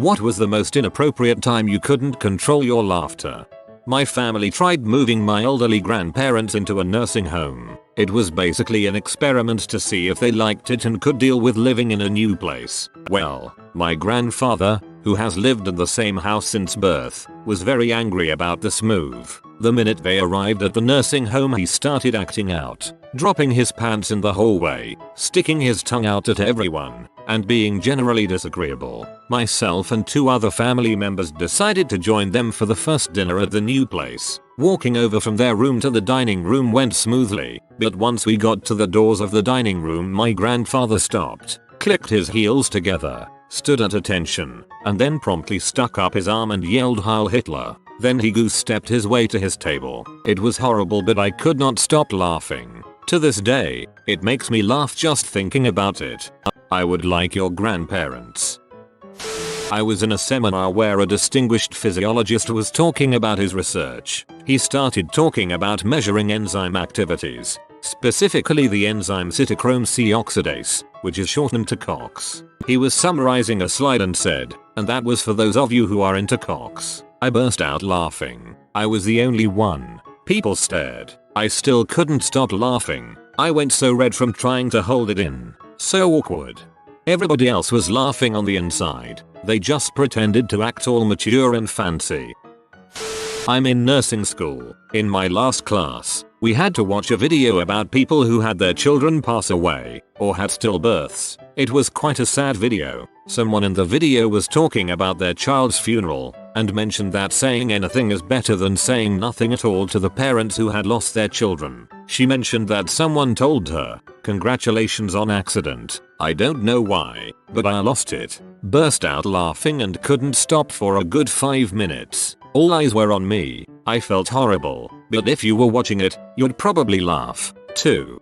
What was the most inappropriate time you couldn't control your laughter? My family tried moving my elderly grandparents into a nursing home. It was basically an experiment to see if they liked it and could deal with living in a new place. Well, my grandfather, who has lived in the same house since birth, was very angry about this move. The minute they arrived at the nursing home, he started acting out, dropping his pants in the hallway, sticking his tongue out at everyone, and being generally disagreeable. Myself and 2 other family members decided to join them for the first dinner at the new place. Walking over from their room to the dining room went smoothly, but once we got to the doors of the dining room, my grandfather stopped, clicked his heels together, stood at attention, and then promptly stuck up his arm and yelled Heil Hitler. Then he goose-stepped his way to his table. It was horrible, but I could not stop laughing. To this day, it makes me laugh just thinking about it. I would like your grandparents. I was in a seminar where a distinguished physiologist was talking about his research. He started talking about measuring enzyme activities, specifically the enzyme cytochrome C oxidase, which is shortened to COX. He was summarizing a slide and said, "And that was for those of you who are into COX." I burst out laughing. I was the only one. People stared. I still couldn't stop laughing. I went so red from trying to hold it in. So awkward. Everybody else was laughing on the inside. They just pretended to act all mature and fancy. I'm in nursing school. In my last class, we had to watch a video about people who had their children pass away or had stillbirths. It was quite a sad video. Someone in the video was talking about their child's funeral and mentioned that saying anything is better than saying nothing at all to the parents who had lost their children. She mentioned that someone told her, "Congratulations on accident." I don't know why, but I lost it. Burst out laughing and couldn't stop for a good 5 minutes. All eyes were on me. I felt horrible, but if you were watching it, you'd probably laugh, too.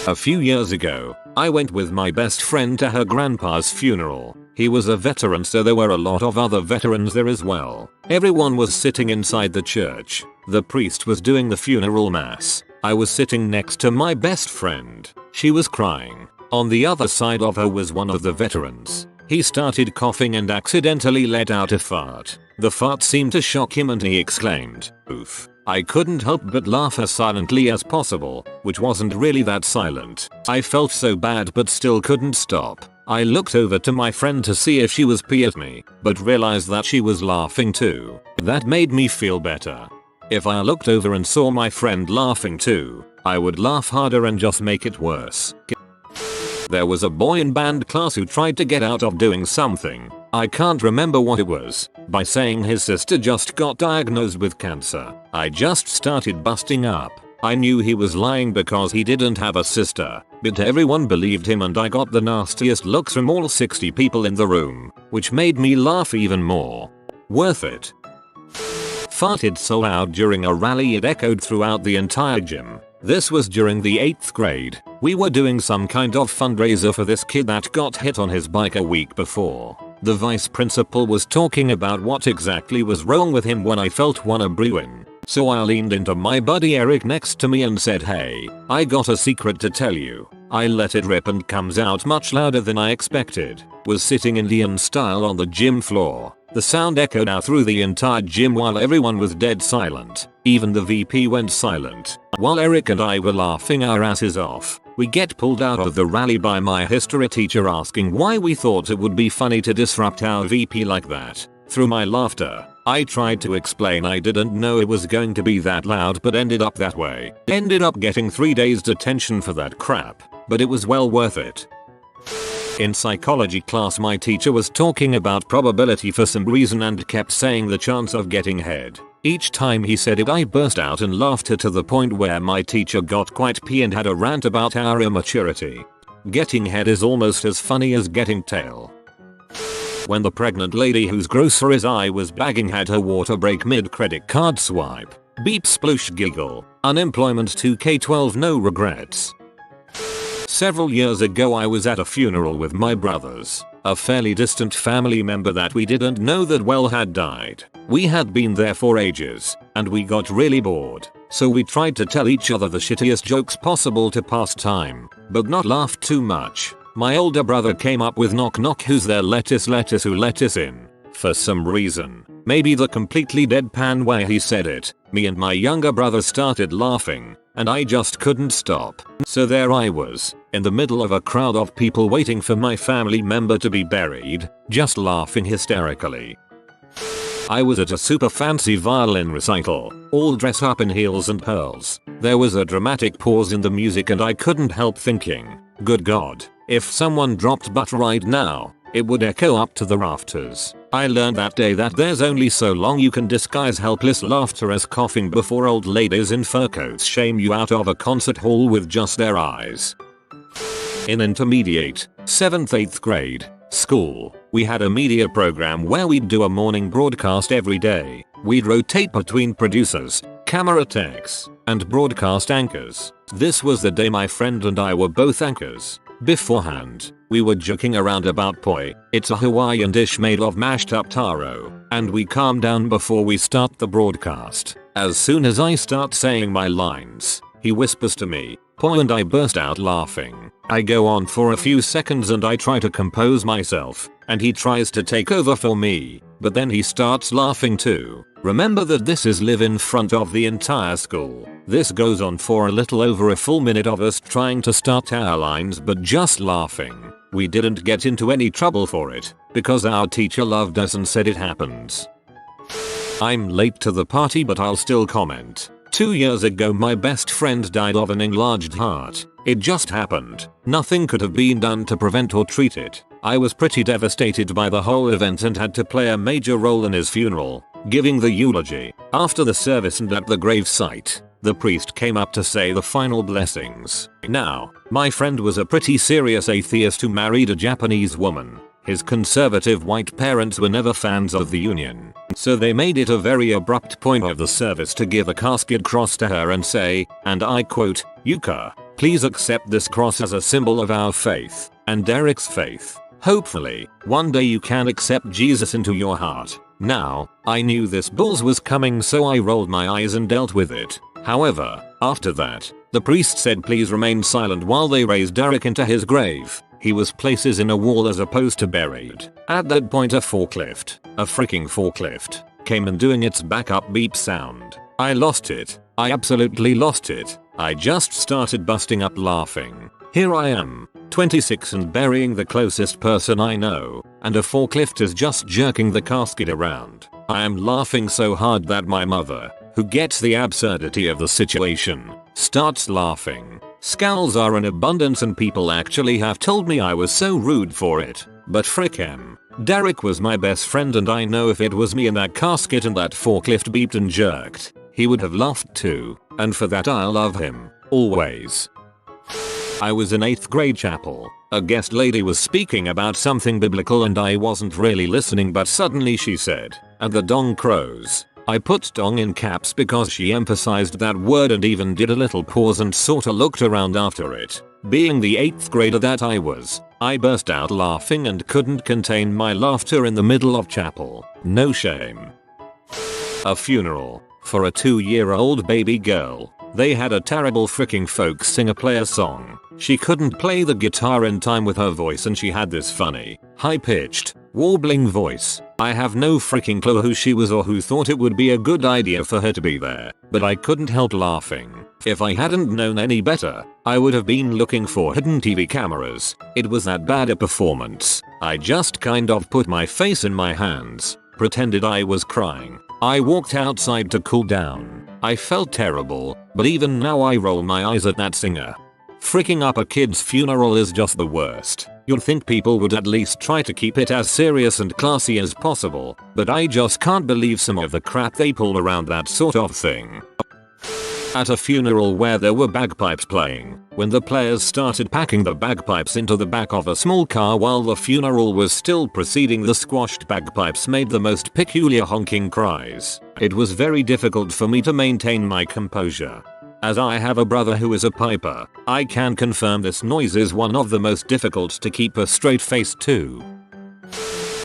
A few years ago, I went with my best friend to her grandpa's funeral. He was a veteran, so there were a lot of other veterans there as well. Everyone was sitting inside the church. The priest was doing the funeral mass. I was sitting next to my best friend. She was crying. On the other side of her was one of the veterans. He started coughing and accidentally let out a fart. The fart seemed to shock him and he exclaimed, "Oof." I couldn't help but laugh as silently as possible, which wasn't really that silent. I felt so bad but still couldn't stop. I looked over to my friend to see if she was pissed at me, but realized that she was laughing too. That made me feel better. If I looked over and saw my friend laughing too, I would laugh harder and just make it worse. There was a boy in band class who tried to get out of doing something, I can't remember what it was, by saying his sister just got diagnosed with cancer. I just started busting up. I knew he was lying because he didn't have a sister, but everyone believed him and I got the nastiest looks from all 60 people in the room, which made me laugh even more. Worth it. Farted so loud during a rally it echoed throughout the entire gym. This was during the 8th grade. We were doing some kind of fundraiser for this kid that got hit on his bike a week before. The vice principal was talking about what exactly was wrong with him when I felt one a brewing. So I leaned into my buddy Eric next to me and said, "Hey, I got a secret to tell you." I let it rip and comes out much louder than I expected. Was sitting Indian style on the gym floor. The sound echoed out through the entire gym while everyone was dead silent. Even the VP went silent. While Eric and I were laughing our asses off, we get pulled out of the rally by my history teacher asking why we thought it would be funny to disrupt our VP like that. Through my laughter, I tried to explain I didn't know it was going to be that loud but ended up that way. Ended up getting 3 days detention for that crap, but it was well worth it. In psychology class my teacher was talking about probability for some reason and kept saying the chance of getting head. Each time he said it I burst out in laughter to the point where my teacher got quite pissed and had a rant about our immaturity. Getting head is almost as funny as getting tail. When the pregnant lady whose groceries I was bagging had her water break mid credit card swipe. Beep sploosh giggle. Unemployment 2K12 no regrets. Several years ago I was at a funeral with my brothers. A fairly distant family member that we didn't know that well had died. We had been there for ages, and we got really bored. So we tried to tell each other the shittiest jokes possible to pass time, but not laugh too much. My older brother came up with knock knock who's there lettuce who lettuce in. For some reason, maybe the completely deadpan way he said it, me and my younger brother started laughing, and I just couldn't stop. So there I was, in the middle of a crowd of people waiting for my family member to be buried, just laughing hysterically. I was at a super fancy violin recital, all dressed up in heels and pearls. There was a dramatic pause in the music and I couldn't help thinking, good god, if someone dropped butt right now, it would echo up to the rafters. I learned that day that there's only so long you can disguise helpless laughter as coughing before old ladies in fur coats shame you out of a concert hall with just their eyes. In intermediate, 7th 8th grade school, we had a media program where we'd do a morning broadcast every day. We'd rotate between producers, camera techs, and broadcast anchors. This was the day my friend and I were both anchors. Beforehand, we were joking around about poi, it's a Hawaiian dish made of mashed up taro, and we calm down before we start the broadcast. As soon as I start saying my lines, he whispers to me, poi, and I burst out laughing. I go on for a few seconds and I try to compose myself, and he tries to take over for me, but then he starts laughing too. Remember that this is live in front of the entire school. This goes on for a little over a full minute of us trying to start our lines but just laughing. We didn't get into any trouble for it, because our teacher loved us and said it happens. I'm late to the party but I'll still comment. 2 years ago my best friend died of an enlarged heart. It just happened. Nothing could have been done to prevent or treat it. I was pretty devastated by the whole event and had to play a major role in his funeral, giving the eulogy. After the service and at the gravesite, the priest came up to say the final blessings. Now, my friend was a pretty serious atheist who married a Japanese woman. His conservative white parents were never fans of the union, so they made it a very abrupt point of the service to give a casket cross to her and say, and I quote, "Yuka, please accept this cross as a symbol of our faith, and Derek's faith. Hopefully, one day you can accept Jesus into your heart." Now, I knew this bulls was coming so I rolled my eyes and dealt with it. However, after that, the priest said please remain silent while they raised Derek into his grave. He was places in a wall as opposed to buried. At that point a freaking forklift, came and doing its backup beep sound. I lost it. I absolutely lost it. I just started busting up laughing. Here I am, 26 and burying the closest person I know, and a forklift is just jerking the casket around. I am laughing so hard that my mother, who gets the absurdity of the situation, starts laughing. Scowls are in abundance and people actually have told me I was so rude for it, but frick him. Derek was my best friend and I know if it was me in that casket and that forklift beeped and jerked, he would have laughed too, and for that I'll love him, always. I was in 8th grade chapel. A guest lady was speaking about something biblical and I wasn't really listening but suddenly she said, "And the dong crows." I put dong in caps because she emphasized that word and even did a little pause and sorta looked around after it. Being the 8th grader that I was, I burst out laughing and couldn't contain my laughter in the middle of chapel. No shame. A funeral for a 2-year-old baby girl. They had a terrible freaking folk singer play a song. She couldn't play the guitar in time with her voice and she had this funny, high-pitched, warbling voice. I have no freaking clue who she was or who thought it would be a good idea for her to be there, but I couldn't help laughing. If I hadn't known any better, I would have been looking for hidden TV cameras. It was that bad a performance. I just kind of put my face in my hands, pretended I was crying. I walked outside to cool down. I felt terrible, but even now I roll my eyes at that singer. Freaking up a kid's funeral is just the worst. You'd think people would at least try to keep it as serious and classy as possible, but I just can't believe some of the crap they pulled around that sort of thing. At a funeral where there were bagpipes playing, when the players started packing the bagpipes into the back of a small car while the funeral was still proceeding, the squashed bagpipes made the most peculiar honking cries. It was very difficult for me to maintain my composure. As I have a brother who is a piper, I can confirm this noise is one of the most difficult to keep a straight face to.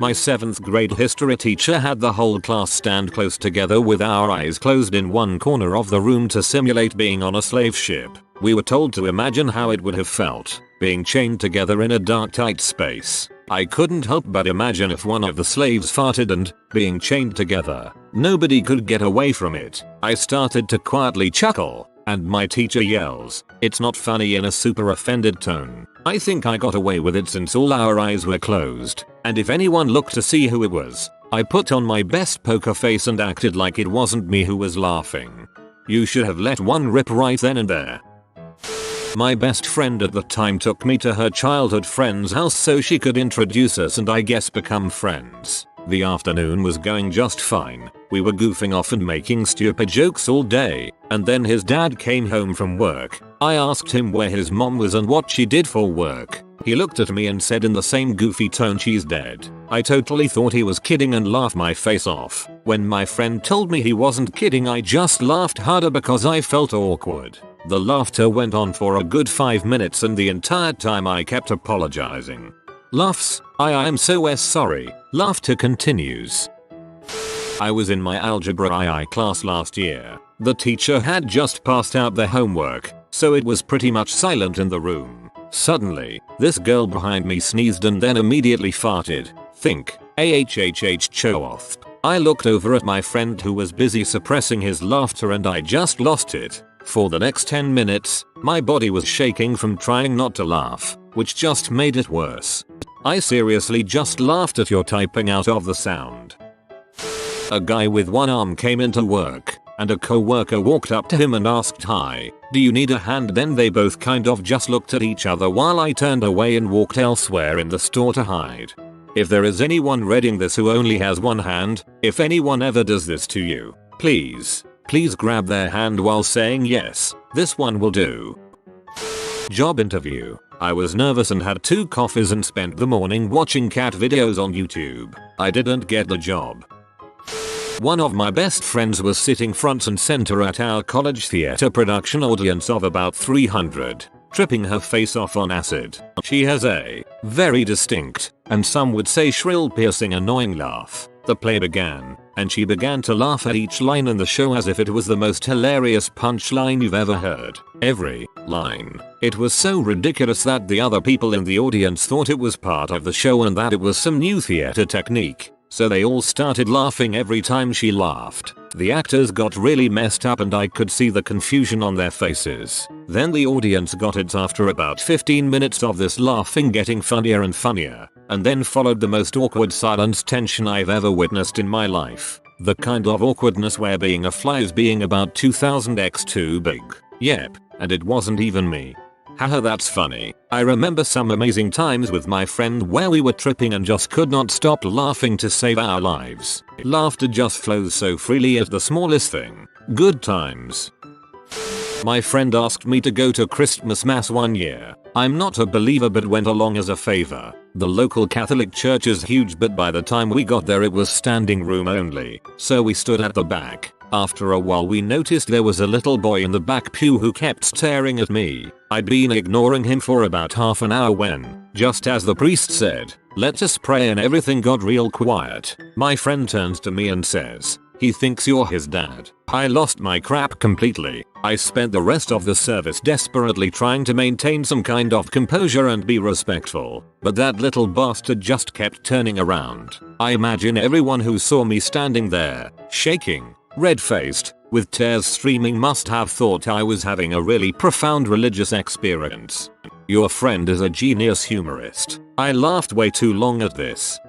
My 7th grade history teacher had the whole class stand close together with our eyes closed in one corner of the room to simulate being on a slave ship. We were told to imagine how it would have felt being chained together in a dark tight space. I couldn't help but imagine if one of the slaves farted and, being chained together, nobody could get away from it. I started to quietly chuckle, and my teacher yells, "It's not funny," in a super offended tone. I think I got away with it since all our eyes were closed, and if anyone looked to see who it was, I put on my best poker face and acted like it wasn't me who was laughing. You should have let one rip right then and there. My best friend at the time took me to her childhood friend's house so she could introduce us and I guess become friends. The afternoon was going just fine. We were goofing off and making stupid jokes all day, and then his dad came home from work. I asked him where his mom was and what she did for work. He looked at me and said in the same goofy tone, "She's dead." I totally thought he was kidding and laughed my face off. When my friend told me he wasn't kidding, I just laughed harder because I felt awkward. The laughter went on for a good 5 minutes and the entire time I kept apologizing. Laughs, I am so sorry. Laughter continues. I was in my algebra II class last year. The teacher had just passed out their homework, so it was pretty much silent in the room. Suddenly, this girl behind me sneezed and then immediately farted. Think, ahhh cho'oth. I looked over at my friend who was busy suppressing his laughter and I just lost it. For the next 10 minutes, my body was shaking from trying not to laugh, which just made it worse. I seriously just laughed at your typing out of the sound. A guy with one arm came into work, and a coworker walked up to him and asked, "Hi, do you need a hand?" Then they both kind of just looked at each other while I turned away and walked elsewhere in the store to hide. If there is anyone reading this who only has one hand, if anyone ever does this to you, please grab their hand while saying yes, this one will do. Job interview. I was nervous and had 2 coffees and spent the morning watching cat videos on YouTube. I didn't get the job. One of my best friends was sitting front and center at our college theater production audience of about 300, tripping her face off on acid. She has a very distinct, and some would say shrill, piercing, annoying laugh. The play began, and she began to laugh at each line in the show as if it was the most hilarious punchline you've ever heard. Every line. It was so ridiculous that the other people in the audience thought it was part of the show and that it was some new theater technique. So they all started laughing every time she laughed. The actors got really messed up and I could see the confusion on their faces. Then the audience got it after about 15 minutes of this laughing getting funnier and funnier. And then followed the most awkward silence tension I've ever witnessed in my life. The kind of awkwardness where being a fly is being about 2000x too big. Yep, and it wasn't even me. Haha, that's funny. I remember some amazing times with my friend where we were tripping and just could not stop laughing to save our lives. Laughter just flows so freely at the smallest thing. Good times. My friend asked me to go to Christmas Mass one year. I'm not a believer but went along as a favor. The local Catholic church is huge, but by the time we got there it was standing room only, so we stood at the back. After a while we noticed there was a little boy in the back pew who kept staring at me. I'd been ignoring him for about half an hour when, just as the priest said, "Let us pray," and everything got real quiet. My friend turns to me and says, "He thinks you're his dad." I lost my crap completely. I spent the rest of the service desperately trying to maintain some kind of composure and be respectful, but that little bastard just kept turning around. I imagine everyone who saw me standing there, shaking, red-faced, with tears streaming must have thought I was having a really profound religious experience. Your friend is a genius humorist. I laughed way too long at this.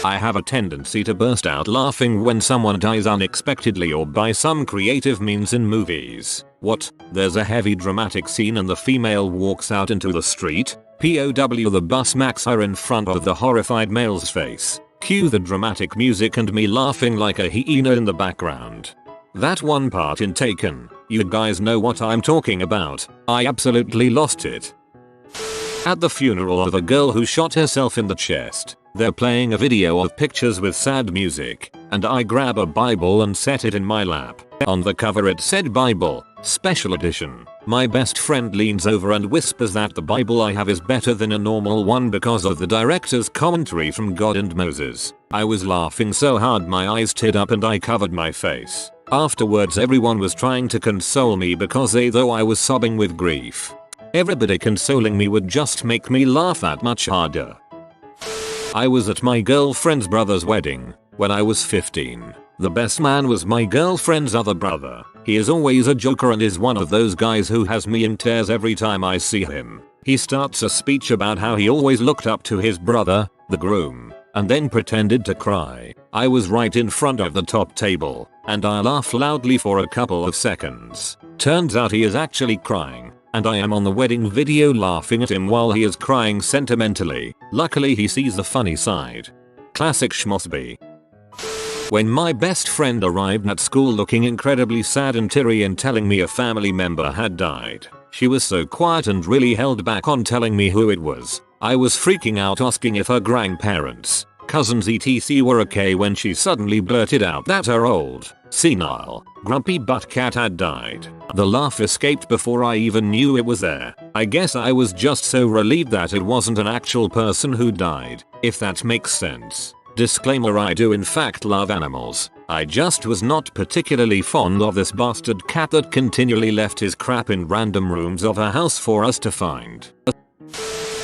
I have a tendency to burst out laughing when someone dies unexpectedly or by some creative means in movies. What? There's a heavy dramatic scene and the female walks out into the street. POW, the bus marks her in front of the horrified male's face. Cue the dramatic music and me laughing like a hyena in the background. That one part in Taken. You guys know what I'm talking about. I absolutely lost it. At the funeral of a girl who shot herself in the chest. They're playing a video of pictures with sad music, and I grab a Bible and set it in my lap. On the cover it said Bible, Special Edition. My best friend leans over and whispers that the Bible I have is better than a normal one because of the director's commentary from God and Moses. I was laughing so hard my eyes teared up and I covered my face. Afterwards everyone was trying to console me because they thought I was sobbing with grief. Everybody consoling me would just make me laugh that much harder. I was at my girlfriend's brother's wedding when I was 15. The best man was my girlfriend's other brother. He is always a joker and is one of those guys who has me in tears every time I see him. He starts a speech about how he always looked up to his brother, the groom, and then pretended to cry. I was right in front of the top table, and I laughed loudly for a couple of seconds. Turns out he is actually crying, and I am on the wedding video laughing at him while he is crying sentimentally. Luckily he sees the funny side. Classic schmosby. When my best friend arrived at school looking incredibly sad and teary and telling me a family member had died, she was so quiet and really held back on telling me who it was. I was freaking out asking if her grandparents, cousins etc were okay when she suddenly blurted out that her old, senile, grumpy butt cat had died. The laugh escaped before I even knew it was there. I guess I was just so relieved that it wasn't an actual person who died, if that makes sense. Disclaimer: I do in fact love animals. I just was not particularly fond of this bastard cat that continually left his crap in random rooms of her house for us to find.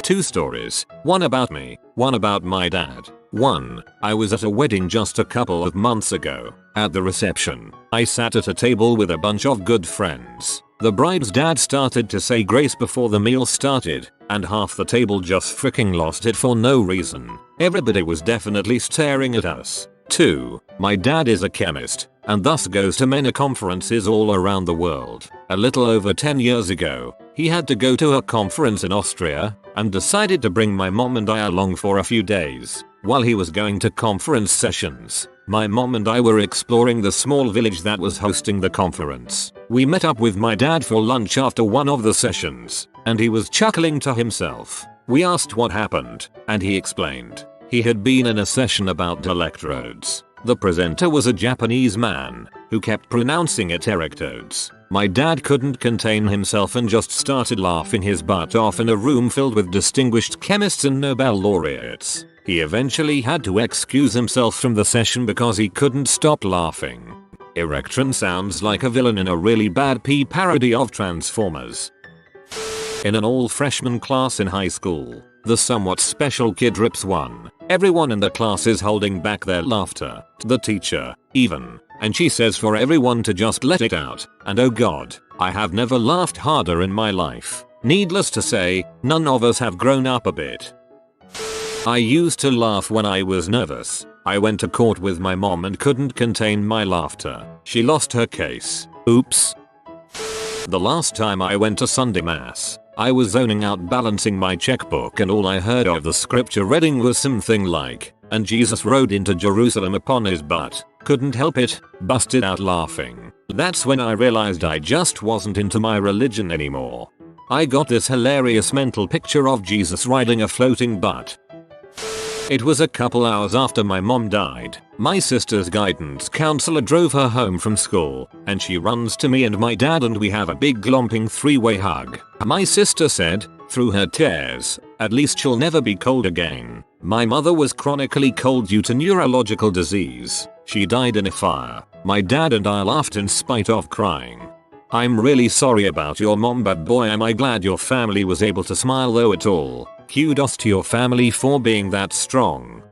2 stories, one about me, one about my dad. 1. I was at a wedding just a couple of months ago. At the reception, I sat at a table with a bunch of good friends. The bride's dad started to say grace before the meal started, and half the table just freaking lost it for no reason. Everybody was definitely staring at us. 2. My dad is a chemist, and thus goes to many conferences all around the world. A little over 10 years ago, he had to go to a conference in Austria, and decided to bring my mom and I along for a few days. While he was going to conference sessions, my mom and I were exploring the small village that was hosting the conference. We met up with my dad for lunch after one of the sessions, and he was chuckling to himself. We asked what happened, and he explained. He had been in a session about electrodes. The presenter was a Japanese man who kept pronouncing it erectodes. My dad couldn't contain himself and just started laughing his butt off in a room filled with distinguished chemists and Nobel laureates. He eventually had to excuse himself from the session because he couldn't stop laughing. Erectron sounds like a villain in a really bad P parody of Transformers. In an all-freshman class in high school, the somewhat special kid rips one. Everyone in the class is holding back their laughter. The teacher, even. And she says for everyone to just let it out. And oh god, I have never laughed harder in my life. Needless to say, none of us have grown up a bit. I used to laugh when I was nervous. I went to court with my mom and couldn't contain my laughter. She lost her case. Oops. The last time I went to Sunday Mass, I was zoning out balancing my checkbook and all I heard of the scripture reading was something like, "And Jesus rode into Jerusalem upon his butt." Couldn't help it, busted out laughing. That's when I realized I just wasn't into my religion anymore. I got this hilarious mental picture of Jesus riding a floating butt. It was a couple hours after my mom died. My sister's guidance counselor drove her home from school, and she runs to me and my dad and we have a big glomping 3-way hug. My sister said, through her tears, "At least she'll never be cold again." My mother was chronically cold due to neurological disease. She died in a fire. My dad and I laughed in spite of crying. I'm really sorry about your mom, but boy am I glad your family was able to smile through it all. Kudos to your family for being that strong.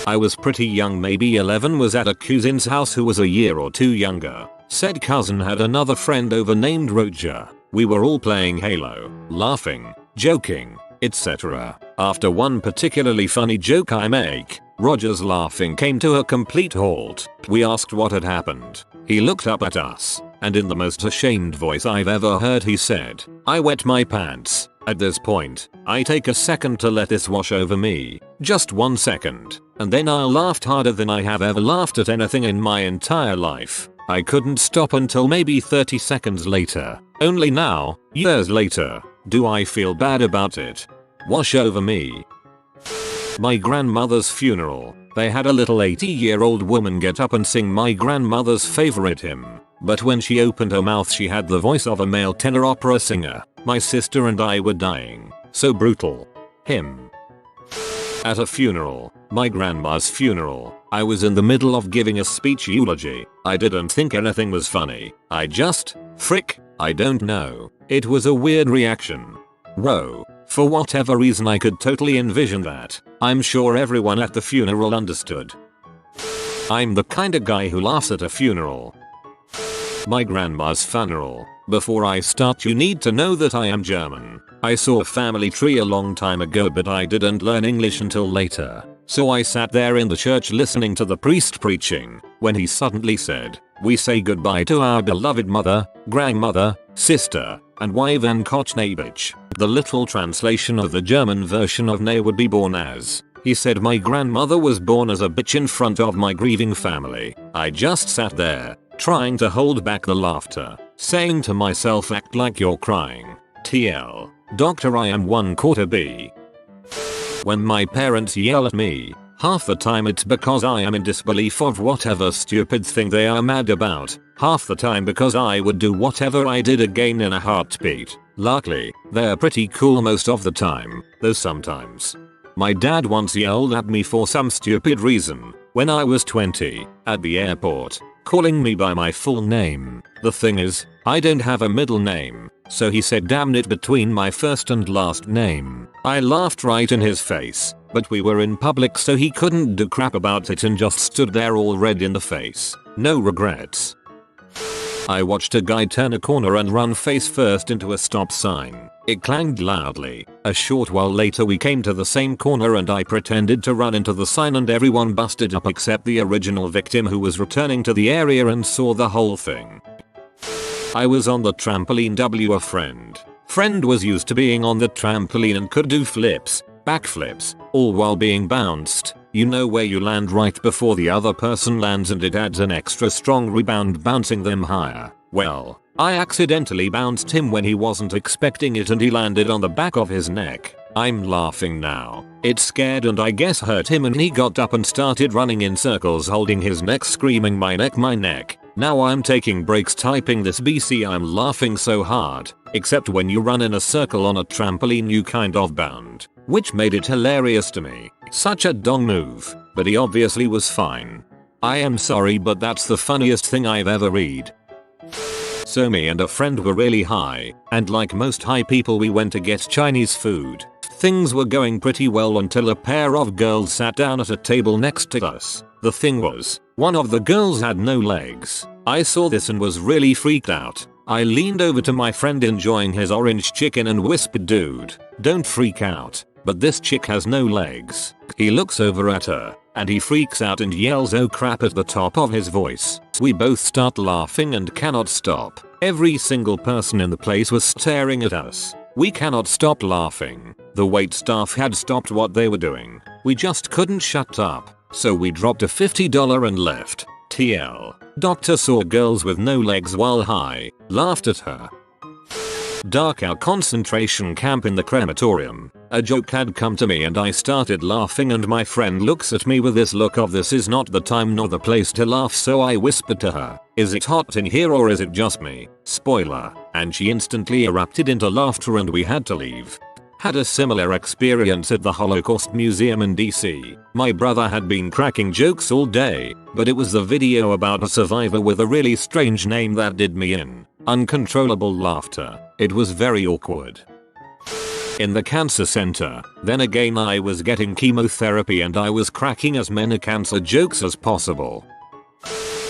I was pretty young, maybe 11, was at a cousin's house who was a year or 2 younger. Said cousin had another friend over named Roger. We were all playing Halo, laughing, joking, etc. After one particularly funny joke I make, Roger's laughing came to a complete halt. We asked what had happened. He looked up at us, and in the most ashamed voice I've ever heard he said, "I wet my pants." At this point, I take a second to let this wash over me. Just 1 second. And then I laughed harder than I have ever laughed at anything in my entire life. I couldn't stop until maybe 30 seconds later. Only now, years later, do I feel bad about it. Wash over me. My grandmother's funeral. They had a little 80-year-old woman get up and sing my grandmother's favorite hymn. But when she opened her mouth she had the voice of a male tenor opera singer. My sister and I were dying. So brutal. Him. At a funeral, my grandma's funeral, I was in the middle of giving a speech eulogy. I didn't think anything was funny. I just, I don't know. It was a weird reaction. Whoa. For whatever reason I could totally envision that. I'm sure everyone at the funeral understood. I'm the kinda guy who laughs at a funeral. My grandma's funeral. Before I start, you need to know that I am German. I saw a family tree a long time ago, but I didn't learn English until later. So I sat there in the church listening to the priest preaching when he suddenly said, "We say goodbye to our beloved mother, grandmother, sister, and wife and Kotchnabich." The literal translation of the German version of "nay" would be born as, he said my grandmother was born as a bitch in front of my grieving family. I just sat there, trying to hold back the laughter, saying to myself, act like you're crying. TL. Doctor, I am 1/4 B. When my parents yell at me, half the time it's because I am in disbelief of whatever stupid thing they are mad about. Half the time because I would do whatever I did again in a heartbeat. Luckily, they're pretty cool most of the time, though sometimes. My dad once yelled at me for some stupid reason when I was 20 at the airport, calling me by my full name. The thing is, I don't have a middle name, so he said damn it between my first and last name. I laughed right in his face, but we were in public so he couldn't do crap about it and just stood there all red in the face. No regrets. I watched a guy turn a corner and run face first into a stop sign. It clanged loudly. A short while later we came to the same corner and I pretended to run into the sign and everyone busted up except the original victim who was returning to the area and saw the whole thing. I was on the trampoline. A friend was used to being on the trampoline and could do flips, backflips, all while being bounced. You know where you land right before the other person lands and it adds an extra strong rebound bouncing them higher. Well, I accidentally bounced him when he wasn't expecting it and he landed on the back of his neck. I'm laughing now. It scared and I guess hurt him and he got up and started running in circles holding his neck screaming my neck my neck. Now I'm taking breaks typing this BC. I'm laughing so hard. Except when you run in a circle on a trampoline you kind of bound. Which made it hilarious to me. Such a dong move. But he obviously was fine. I am sorry but that's the funniest thing I've ever read. So me and a friend were really high, and like most high people we went to get Chinese food. Things were going pretty well until a pair of girls sat down at a table next to us. The thing was, one of the girls had no legs. I saw this and was really freaked out. I leaned over to my friend enjoying his orange chicken and whispered, "Dude, don't freak out, but this chick has no legs." He looks over at her, and he freaks out and yells "oh crap" at the top of his voice. We both start laughing and cannot stop. Every single person in the place was staring at us. We cannot stop laughing. The wait staff had stopped what they were doing. We just couldn't shut up. So we dropped a $50 and left. TL. Doctor saw girls with no legs while high, laughed at her. Dachau concentration camp in the crematorium. A joke had come to me and I started laughing and my friend looks at me with this look of this is not the time nor the place to laugh, so I whispered to her, "Is it hot in here or is it just me?" Spoiler. And she instantly erupted into laughter and we had to leave. Had a similar experience at the Holocaust Museum in DC. My brother had been cracking jokes all day, but it was the video about a survivor with a really strange name that did me in. Uncontrollable laughter. It was very awkward. In the cancer center, then again I was getting chemotherapy and I was cracking as many cancer jokes as possible.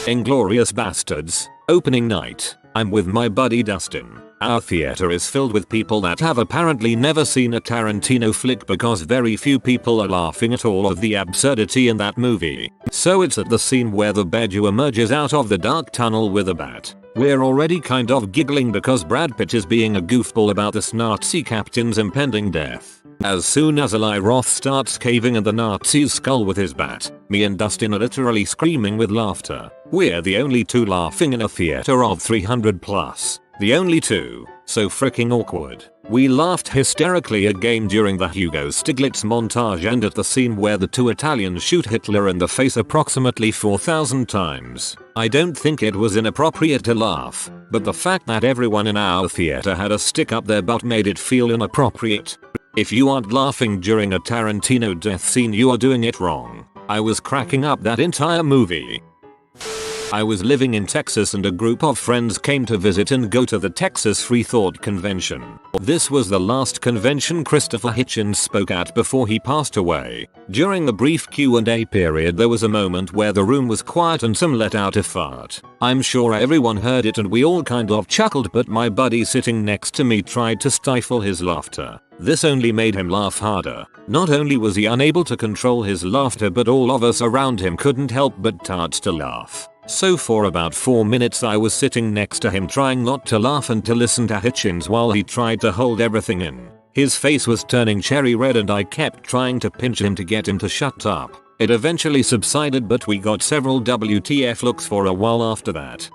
Inglourious Bastards, opening night. I'm with my buddy Dustin. Our theater is filled with people that have apparently never seen a Tarantino flick because very few people are laughing at all of the absurdity in that movie. So it's at the scene where the Beju emerges out of the dark tunnel with a bat. We're already kind of giggling because Brad Pitt is being a goofball about this Nazi captain's impending death. As soon as Eli Roth starts caving in the Nazi's skull with his bat, me and Dustin are literally screaming with laughter. We're the only two laughing in a theater of 300 plus. The only two. So freaking awkward. We laughed hysterically again during the Hugo Stiglitz montage and at the scene where the two Italians shoot Hitler in the face approximately 4,000 times. I don't think it was inappropriate to laugh, but the fact that everyone in our theater had a stick up their butt made it feel inappropriate. If you aren't laughing during a Tarantino death scene, you are doing it wrong. I was cracking up that entire movie. I was living in Texas and a group of friends came to visit and go to the Texas Free Thought Convention. This was the last convention Christopher Hitchens spoke at before he passed away. During the brief Q&A period there was a moment where the room was quiet and some let out a fart. I'm sure everyone heard it and we all kind of chuckled, but my buddy sitting next to me tried to stifle his laughter. This only made him laugh harder. Not only was he unable to control his laughter, but all of us around him couldn't help but start to laugh. So for about 4 minutes I was sitting next to him trying not to laugh and to listen to Hitchens while he tried to hold everything in. His face was turning cherry red and I kept trying to pinch him to get him to shut up. It eventually subsided, but we got several WTF looks for a while after that.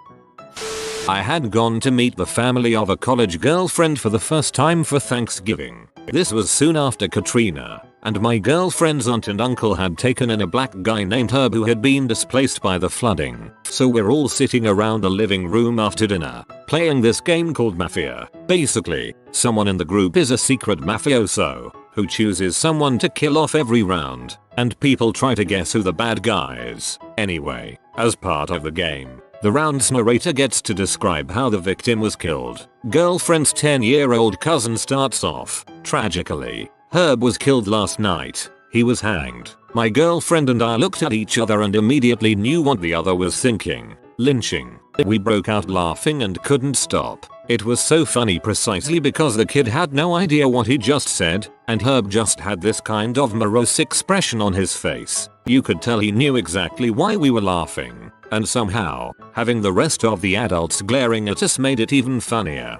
I had gone to meet the family of a college girlfriend for the first time for Thanksgiving. This was soon after Katrina, and my girlfriend's aunt and uncle had taken in a black guy named Herb who had been displaced by the flooding. So we're all sitting around the living room after dinner, playing this game called Mafia. Basically, someone in the group is a secret mafioso who chooses someone to kill off every round, and people try to guess who the bad guy is. Anyway, as part of the game, the round's narrator gets to describe how the victim was killed. Girlfriend's 10-year-old cousin starts off. Tragically, Herb was killed last night. He was hanged. My girlfriend and I looked at each other and immediately knew what the other was thinking. Lynching. We broke out laughing and couldn't stop. It was so funny precisely because the kid had no idea what he just said, and Herb just had this kind of morose expression on his face. You could tell he knew exactly why we were laughing, and somehow, having the rest of the adults glaring at us made it even funnier.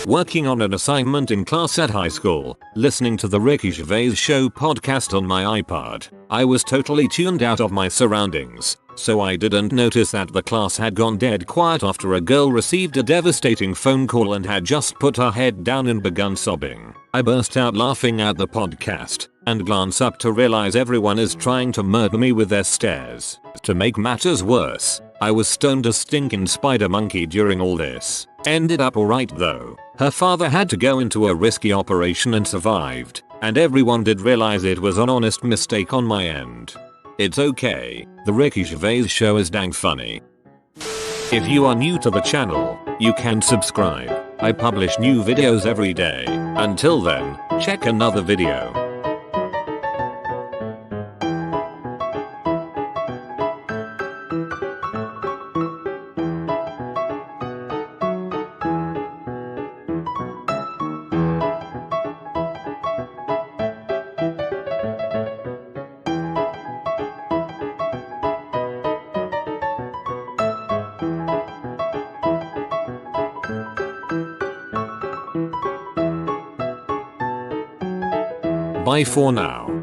Working on an assignment in class at high school, listening to the Ricky Gervais Show podcast on my iPod. I was totally tuned out of my surroundings, so I didn't notice that the class had gone dead quiet after a girl received a devastating phone call and had just put her head down and begun sobbing. I burst out laughing at the podcast, and glance up to realize everyone is trying to murder me with their stares. To make matters worse, I was stoned as stinking spider monkey during all this. Ended up alright though. Her father had to go into a risky operation and survived, and everyone did realize it was an honest mistake on my end. It's okay, the Ricky Gervais Show is dang funny. If you are new to the channel, you can subscribe. I publish new videos every day. Until then, check another video. Bye for now.